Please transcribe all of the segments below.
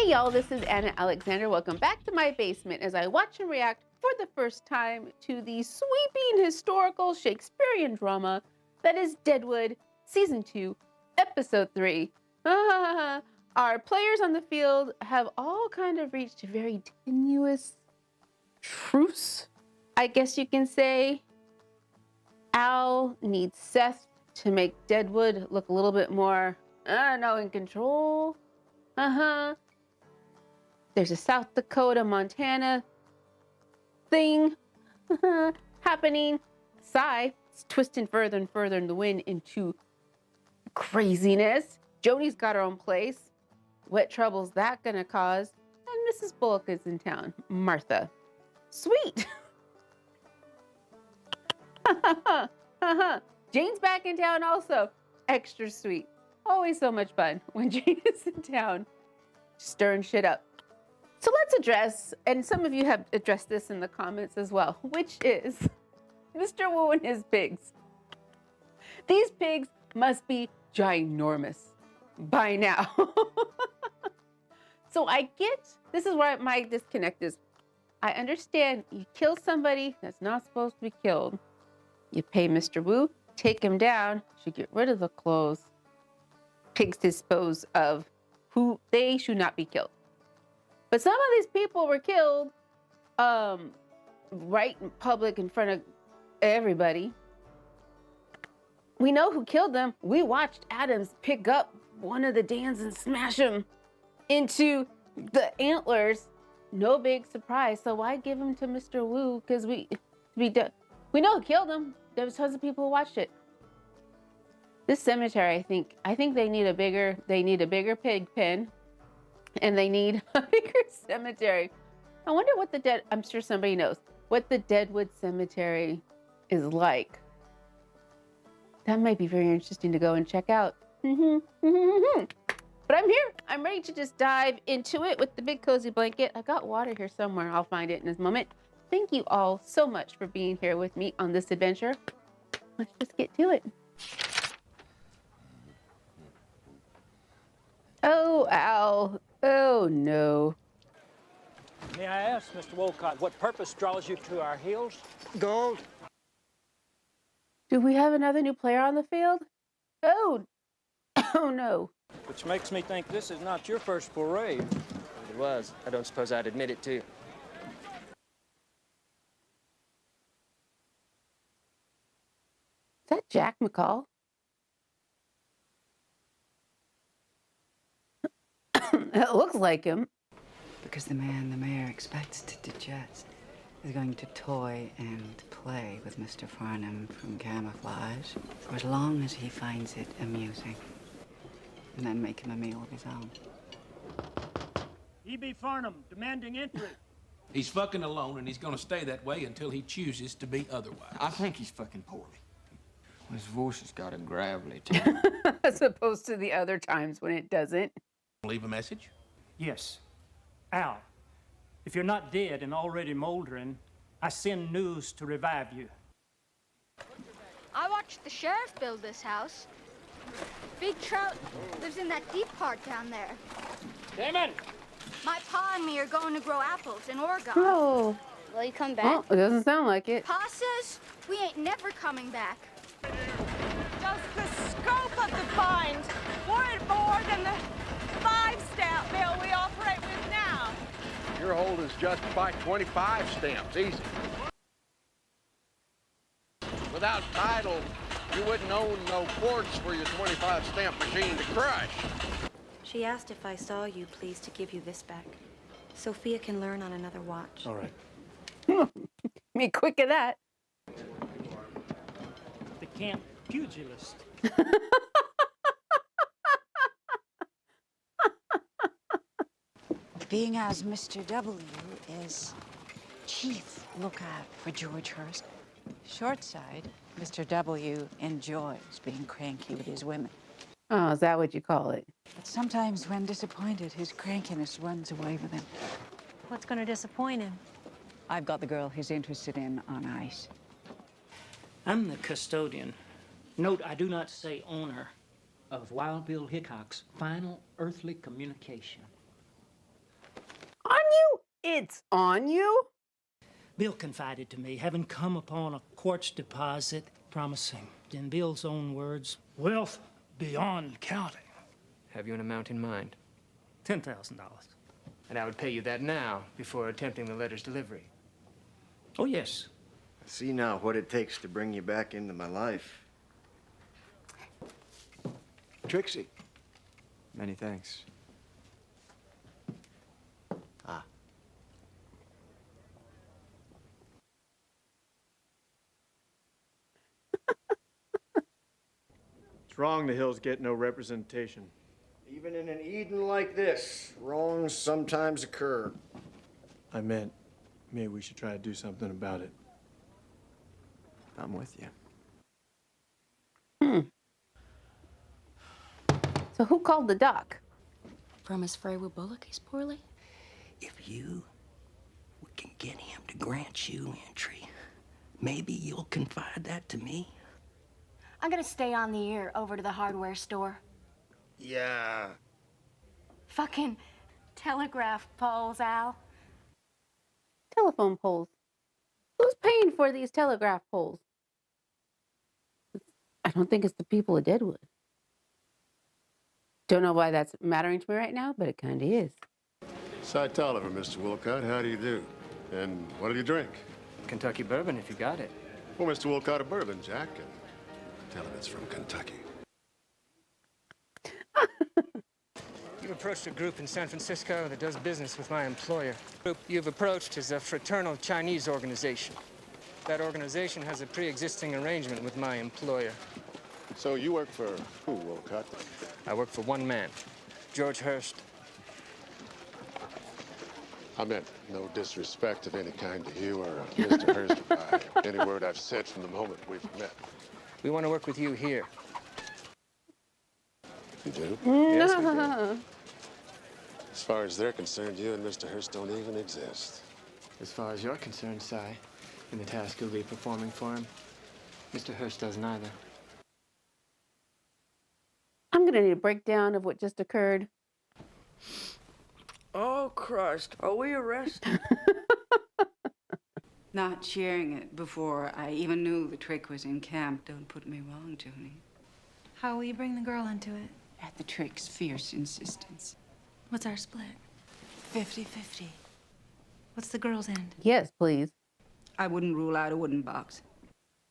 Hey y'all, this is Anna Alexander. Welcome back to my basement as I watch and react for the first time to the sweeping historical Shakespearean drama that is Deadwood Season 2, Episode 3. Our players on the field have all kind of reached a very tenuous truce, I guess you can say. Al needs Seth to make Deadwood look a little bit more, in control. There's a South Dakota, Montana thing happening. Cy is twisting further and further in the wind into craziness. Joni's got her own place. What trouble's that gonna cause? And Mrs. Bullock is in town. Martha. Sweet. Jane's back in town also. Extra sweet. Always so much fun when Jane is in town. Stirring shit up. So let's address, and some of you have addressed this in the comments as well, which is Mr. Wu and his pigs. These pigs must be ginormous by now. So I get, this is where my disconnect is. I understand you kill somebody that's not supposed to be killed. You pay Mr. Wu, take him down, should get rid of the clothes. Pigs dispose of who they should not be killed. But some of these people were killed right in public in front of everybody. We know who killed them. We watched Adams pick up one of the Dans and smash him into the antlers. No big surprise. So why give him to Mr. Wu? Because we know who killed him. There was tons of people who watched it. This cemetery, I think they need a bigger pig pen. And they need a bigger cemetery. I wonder what I'm sure somebody knows, what the Deadwood Cemetery is like. That might be very interesting to go and check out. But I'm here. I'm ready to just dive into it with the big cozy blanket. I got water here somewhere. I'll find it in a moment. Thank you all so much for being here with me on this adventure. Let's just get to it. Oh, Al. Oh, no. May I ask, Mr. Wolcott, what purpose draws you to our heels? Gold. Do we have another new player on the field? Oh. Oh, no. Which makes me think this is not your first foray. If it was, I don't suppose I'd admit it too. Is that Jack McCall? It looks like him. Because the man the mayor expects to digest is going to toy and play with Mr. Farnham from camouflage for as long as he finds it amusing. And then make him a meal of his own. E.B. Farnham, demanding entry. He's fucking alone, and he's gonna stay that way until he chooses to be otherwise. I think he's fucking poorly. His voice has got a gravelly tone. As opposed to the other times when it doesn't. Leave a message? Yes. Al, if you're not dead and already moldering, I send news to revive you. I watched the sheriff build this house. Big Trout lives in that deep part down there. Damon! My pa and me are going to grow apples in Oregon. Oh. Will you come back? Well, it doesn't sound like it. Pa says we ain't never coming back. Does the scope of the find warrant more than the 5-stamp bill we operate with now? Your holdings justify 25 stamps, easy. Without title, you wouldn't own no quartz for your 25 stamp machine to crush. She asked if I saw you, please, to give you this back. Sophia can learn on another watch. All right. Me quick at that. The camp pugilist. Being as Mr. W is chief lookout for George Hurst, short side, Mr. W enjoys being cranky with his women. Oh, is that what you call it? But sometimes when disappointed, his crankiness runs away with him. What's going to disappoint him? I've got the girl he's interested in on ice. I'm the custodian. Note, I do not say owner of Wild Bill Hickok's final earthly communication. It's on you? Bill confided to me, having come upon a quartz deposit promising, in Bill's own words, wealth beyond counting. Have you an amount in mind? $10,000. And I would pay you that now, before attempting the letter's delivery. Oh, yes. I see now what it takes to bring you back into my life. Trixie. Many thanks. Ah. It's wrong the Hills get no representation. Even in an Eden like this, wrongs sometimes occur. I meant, maybe we should try to do something about it. I'm with you. So who called the doc? Promise Freywood Bullock he's poorly? If you can get him to grant you entry, maybe you'll confide that to me. I'm gonna stay on the air over to the hardware store. Yeah. Fucking telegraph poles, Al. Telephone poles. Who's paying for these telegraph poles? I don't think it's the people of Deadwood. Don't know why that's mattering to me right now, but it kind of is. Cy Tolliver, Mr. Wilcott. How do you do? And what do you drink? Kentucky bourbon, if you got it. Well, Mr. Wilcott, a bourbon, Jack. And tell him it's from Kentucky. You've approached a group in San Francisco that does business with my employer. The group you've approached is a fraternal Chinese organization. That organization has a pre-existing arrangement with my employer. So you work for who, Wilcott? I work for one man, George Hurst. I meant no disrespect of any kind to you or Mr. Hurst by any word I've said from the moment we've met. We want to work with you here. You do? Yes, we do. As far as they're concerned, you and Mr. Hurst don't even exist. As far as you're concerned, Cy, in the task you'll be performing for him, Mr. Hurst doesn't either. I'm gonna need a breakdown of what just occurred. Oh, Christ. Are we arrested? Not sharing it before I even knew the trick was in camp. Don't put me wrong, Junie. How will you bring the girl into it? At the trick's fierce insistence. What's our split? 50-50. What's the girl's end? Yes, please. I wouldn't rule out a wooden box.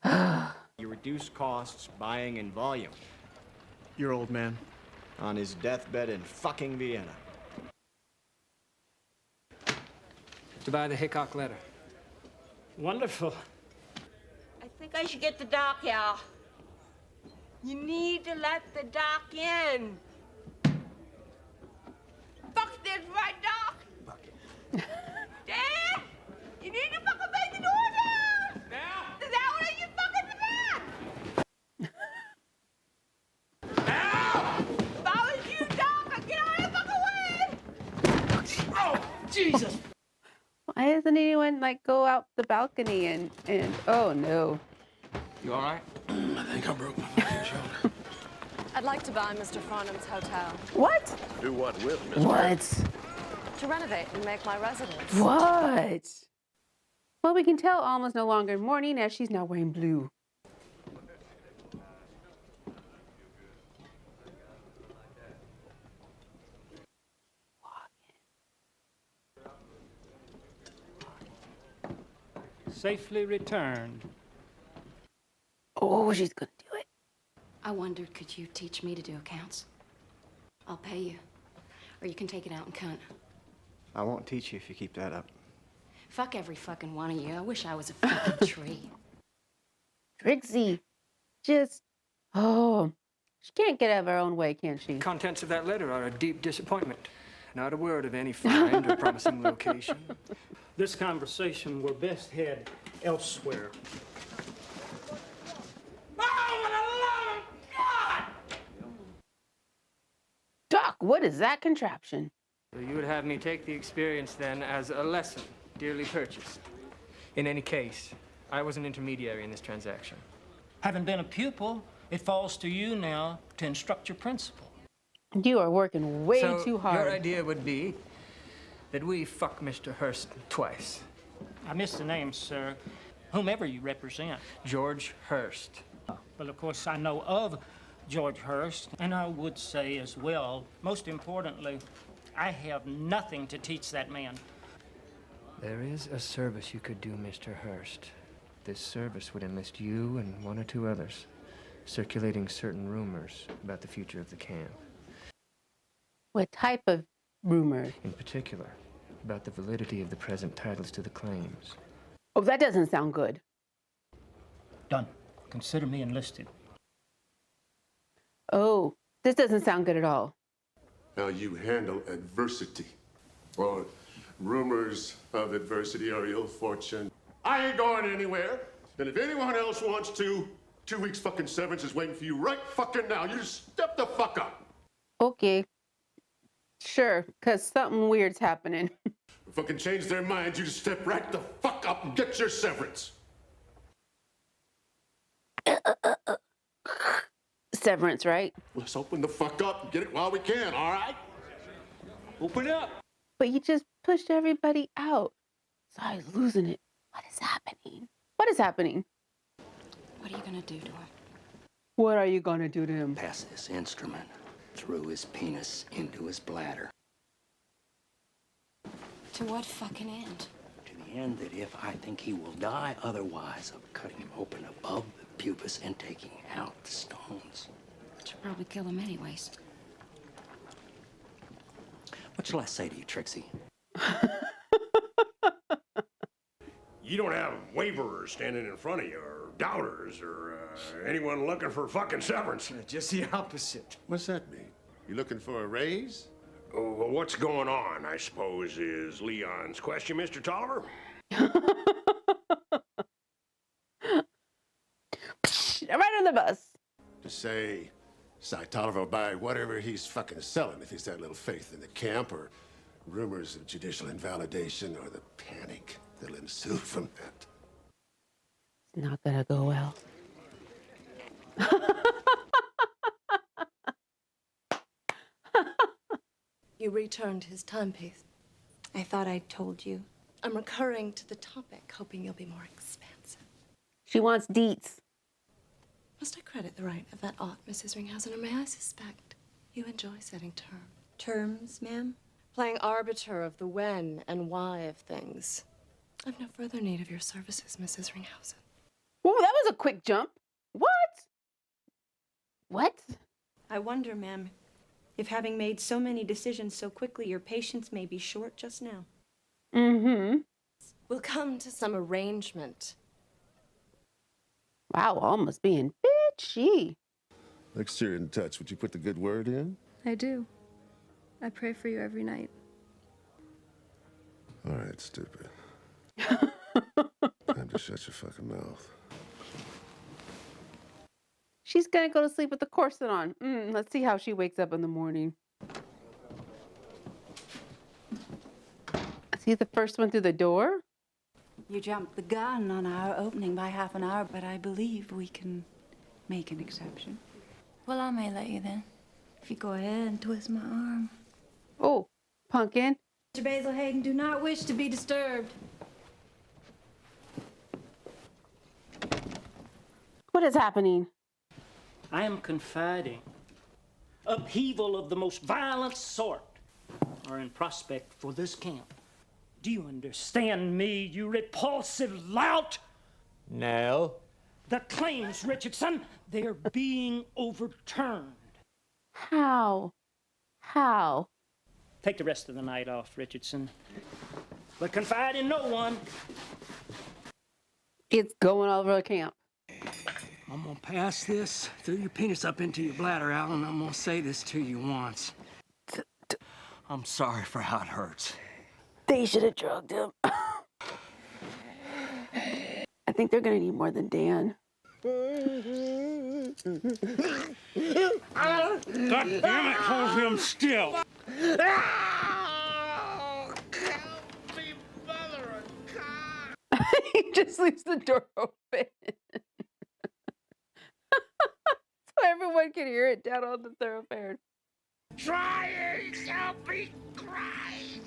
You reduce costs buying in volume. Your old man. On his deathbed in fucking Vienna. To buy the Hickok letter. Wonderful. I think I should get the doc, Al. You need to let the doc in. Fuck this, right, Doc? Dad! You need to fucking make the door down! Now? Is that what you fucking did? Now! If I was you, Doc, I'd get out of the fucking way! Oh, Jesus! Why doesn't anyone like go out the balcony and oh no. You all right? I think I broke my fucking shoulder. I'd like to buy Mr. Farnham's hotel. What? Do what with, Miss What? To renovate and make my residence. What? Well, we can tell Alma's no longer in mourning as she's now wearing blue. Safely returned. Oh, she's gonna do it. I wondered, could you teach me to do accounts? I'll pay you. Or you can take it out and cunt. I won't teach you if you keep that up. Fuck every fucking one of you. I wish I was a fucking tree. Trixie. Just, oh. She can't get out of her own way, can she? Contents of that letter are a deep disappointment. Not a word of any find or promising location. This conversation were best had elsewhere. Doc, what is that contraption? So you would have me take the experience then as a lesson, dearly purchased. In any case, I was an intermediary in this transaction. Having been a pupil, it falls to you now to instruct your principal. You are working way So too hard. your idea would be that we fuck Mr. Hurst twice. I missed the name, sir. Whomever you represent. George Hurst. Well, of course, I know of George Hurst, and I would say as well, most importantly, I have nothing to teach that man. There is a service you could do, Mr. Hurst. This service would enlist you and one or two others, circulating certain rumors about the future of the camp. What type of rumors? In particular, about the validity of the present titles to the claims. Oh, that doesn't sound good. Done. Consider me enlisted. Oh, this doesn't sound good at all. How you handle adversity, or rumors of adversity or ill fortune. I ain't going anywhere. And if anyone else wants to, 2 weeks fucking severance is waiting for you right fucking now. You just step the fuck up. Okay. Sure, because something weird's happening. Fucking change their minds, you just step right the fuck up and get your severance. Severance, right? Let's open the fuck up and get it while we can, all right? Open up. But you just pushed everybody out. So I was losing it. What is happening? What is happening? What are you gonna do to him? What are you gonna do to him? Pass this instrument through his penis into his bladder. To what fucking end? To the end that if I think he will die otherwise of cutting him open above the pubis and taking out the stones. Should probably kill him anyways. What shall I say to you, Trixie? You don't have waverers standing in front of you, or doubters, or anyone looking for fucking severance. Just the opposite. What's that mean? You looking for a raise? Oh, well, what's going on, I suppose, is Leon's question, Mr. Tolliver? Right on the bus. To say Cy Tolliver will buy whatever he's fucking selling if he's had little faith in the camp, or rumors of judicial invalidation, or the panic that'll ensue from that. It's not gonna go well. You returned his timepiece. I thought I'd told you. I'm recurring to the topic, hoping you'll be more expansive. She wants deets. Must I credit the right of that aught, Mrs. Ringhausen, or may I suspect you enjoy setting terms? Terms, ma'am? Playing arbiter of the when and why of things. I've no further need of your services, Mrs. Ringhausen. Whoa, that was a quick jump. What? What? I wonder, ma'am, if having made so many decisions so quickly, your patience may be short just now. Mm-hmm. We'll come to some arrangement. Wow, almost being bitchy. Next year in touch, would you put the good word in? I do. I pray for you every night. All right, stupid. Time to shut your fucking mouth. She's gonna go to sleep with the corset on. Let's see how she wakes up in the morning. Is he the first one through the door? You jumped the gun on our opening by half an hour, but I believe we can make an exception. Well, I may let you then. If you go ahead and twist my arm. Oh, pumpkin. Mr. Basil Hayden, do not wish to be disturbed. What is happening? I am confiding. Upheaval of the most violent sort are in prospect for this camp. Do you understand me, you repulsive lout? No. The claims, Richardson, they're being overturned. How? How? Take the rest of the night off, Richardson. But confide in no one. It's going all over the camp. I'm gonna pass this through your penis up into your bladder, Alan. I'm gonna say this to you once. I'm sorry for how it hurts. They should have drugged him. I think they're gonna need more than Dan. God damn it, hold him still. He just leaves the door open. So everyone can hear it down on the thoroughfare. Trying, help me, Christ!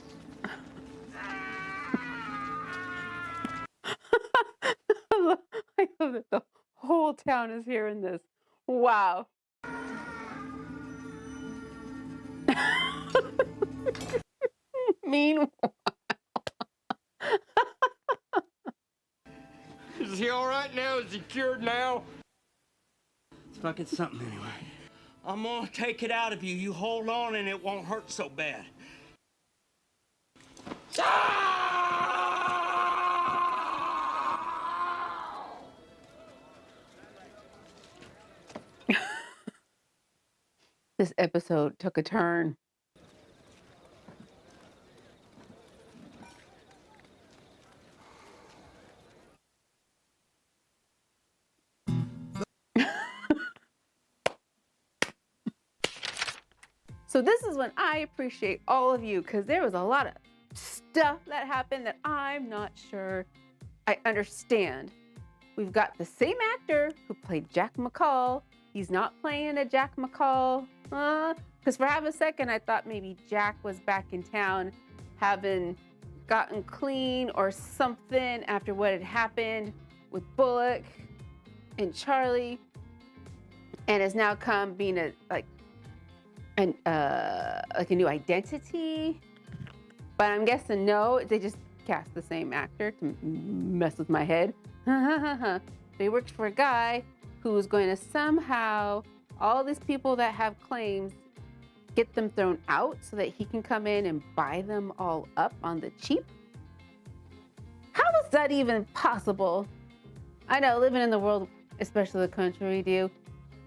whole town is hearing this. Wow. Meanwhile. Is he all right now? Is he cured now? It's fucking something anyway. I'm gonna take it out of you. You hold on and it won't hurt so bad. This episode took a turn. So this is when I appreciate all of you, because there was a lot of stuff that happened that I'm not sure I understand. We've got the same actor who played Jack McCall. He's not playing a Jack McCall. Because for half a second, I thought maybe Jack was back in town having gotten clean or something after what had happened with Bullock and Charlie, and has now come being a new identity. But I'm guessing no, they just cast the same actor to mess with my head. They worked for a guy who was going to somehow, all these people that have claims, get them thrown out so that he can come in and buy them all up on the cheap. How is that even possible? I know, living in the world, especially the country we do,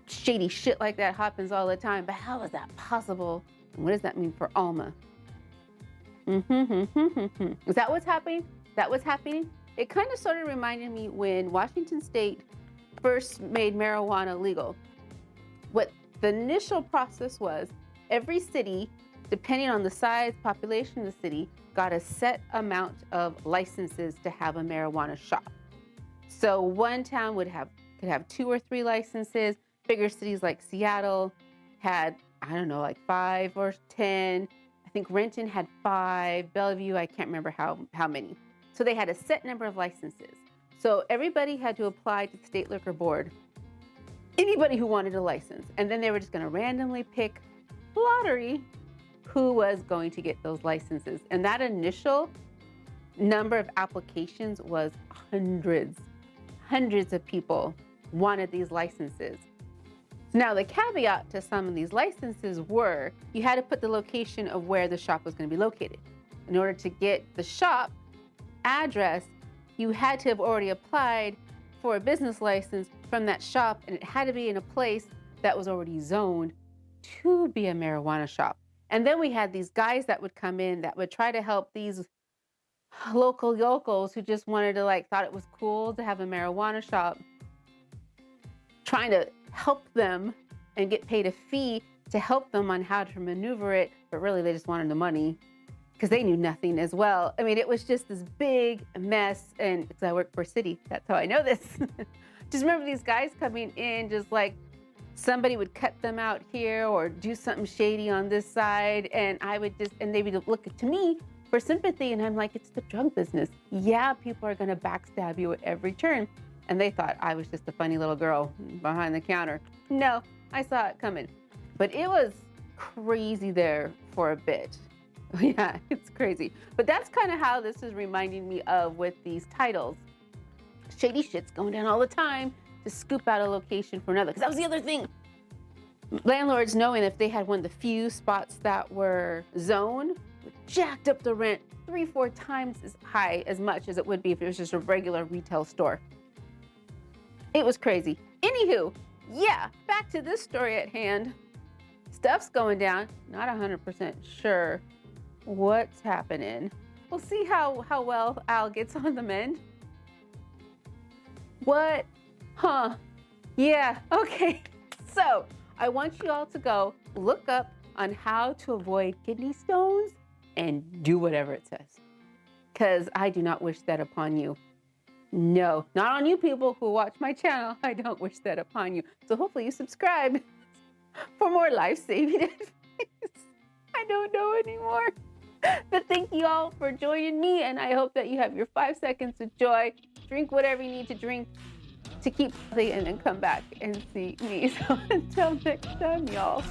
shady shit like that happens all the time, but how is that possible? And what does that mean for Alma? Is that what's happening? That what's happening? It kind of sort of reminded me when Washington State first made marijuana legal. What the initial process was, every city, depending on the size, population of the city, got a set amount of licenses to have a marijuana shop. So one town could have 2 or 3 licenses. Bigger cities like Seattle had, I don't know, like 5 or 10. I think Renton had 5. Bellevue, I can't remember how many. So they had a set number of licenses. So everybody had to apply to the State Liquor Board, anybody who wanted a license. And then they were just going to randomly pick lottery who was going to get those licenses. And that initial number of applications was hundreds. Hundreds of people wanted these licenses. Now, the caveat to some of these licenses were you had to put the location of where the shop was going to be located. In order to get the shop address, you had to have already applied for a business license from that shop, and it had to be in a place that was already zoned to be a marijuana shop. And then we had these guys that would come in that would try to help these local yokels who just wanted to thought it was cool to have a marijuana shop, trying to help them and get paid a fee to help them on how to maneuver it, but really they just wanted the money because they knew nothing as well. I mean, it was just this big mess, and because I work for a city, that's how I know this. Just remember these guys coming in, just like somebody would cut them out here or do something shady on this side, and they would look to me for sympathy, and I'm like, it's the drug business. Yeah, people are gonna backstab you at every turn. And they thought I was just a funny little girl behind the counter. No, I saw it coming. But it was crazy there for a bit. Yeah, it's crazy. But that's kind of how this is reminding me of with these titles. Shady shit's going down all the time to scoop out a location for another. Because that was the other thing. Landlords, knowing if they had one of the few spots that were zoned, jacked up the rent 3-4 times as much as it would be if it was just a regular retail store. It was crazy. Anywho, yeah, back to this story at hand. Stuff's going down. Not 100% sure what's happening. We'll see how well Al gets on the mend. What? Huh. Yeah, okay. So I want you all to go look up on how to avoid kidney stones and do whatever it says. Because I do not wish that upon you. No, not on you people who watch my channel. I don't wish that upon you. So hopefully you subscribe for more life-saving advice. I don't know anymore. But thank you all for joining me, and I hope that you have your 5 seconds of joy. Drink whatever you need to drink. to keep playing and come back and see me. So until next time, y'all.